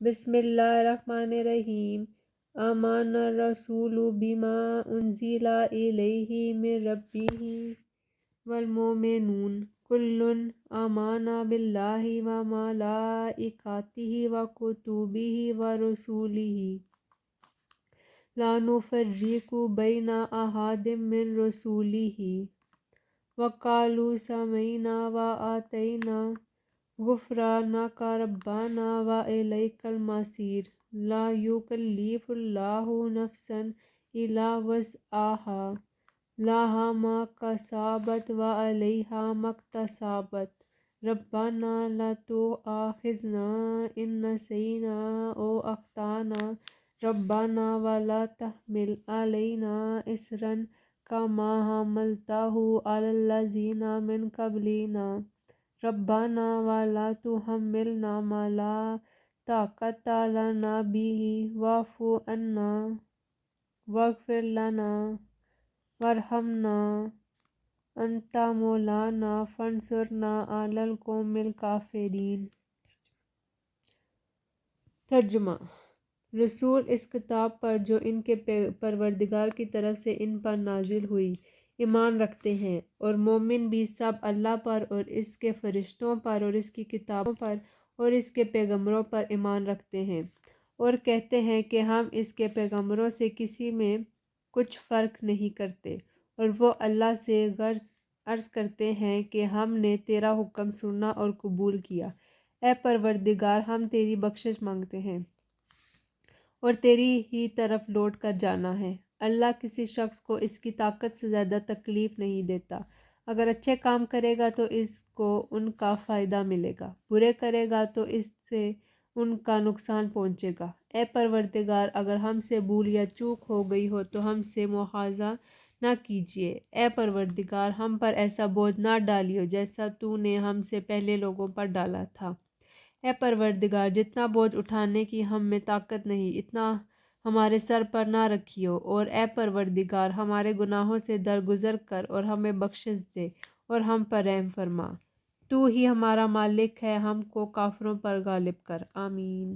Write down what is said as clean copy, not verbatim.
بسم اللہ الرحمن الرحیم۔ آمن الرسول بما انزل الیہ من ربہ والمؤمنون کل آمن باللہ وملائکتہ وکتبہ ورسلہ لا نفرق بین احد من رسلہ وقالوا سمعنا وأطعنا غفرانک ربنا وإلیک المصیر لا یکلف اللہ نفسا الا وسعها لها ما کسبت وعلیہا ما اکتسبت ربنا لا تؤاخذنا ان نسینا او اخطأنا ربنا ولا تحمل علینا اصرا كما حملته على الذين من قبلنا ربنا ولا تحملنا ما لا طاقة لنا به واعف عنا واغفر لنا وارحمنا أنت مولانا فانصرنا على القوم الكافرين۔ ترجمہ: رسول اس کتاب پر جو ان کے پروردگار کی طرف سے ان پر نازل ہوئی ایمان رکھتے ہیں، اور مومن بھی سب اللہ پر اور اس کے فرشتوں پر اور اس کی کتابوں پر اور اس کے پیغمبروں پر ایمان رکھتے ہیں، اور کہتے ہیں کہ ہم اس کے پیغمبروں سے کسی میں کچھ فرق نہیں کرتے، اور وہ اللہ سے عرض کرتے ہیں کہ ہم نے تیرا حکم سنا اور قبول کیا۔ اے پروردگار، ہم تیری بخشش مانگتے ہیں اور تیری ہی طرف لوٹ کر جانا ہے۔ اللہ کسی شخص کو اس کی طاقت سے زیادہ تکلیف نہیں دیتا۔ اگر اچھے کام کرے گا تو اس کو ان کا فائدہ ملے گا، برے کرے گا تو اس سے ان کا نقصان پہنچے گا۔ اے پروردگار، اگر ہم سے بھول یا چوک ہو گئی ہو تو ہم سے مواخذہ نہ کیجیے۔ اے پروردگار، ہم پر ایسا بوجھ نہ ڈالیو جیسا تو نے ہم سے پہلے لوگوں پر ڈالا تھا۔ اے پروردگار، جتنا بوجھ اٹھانے کی ہم میں طاقت نہیں اتنا ہمارے سر پر نہ رکھیو، اور اے پروردگار، ہمارے گناہوں سے درگزر کر اور ہمیں بخشش دے اور ہم پر رحم فرما۔ تو ہی ہمارا مالک ہے، ہم کو کافروں پر غالب کر۔ آمین۔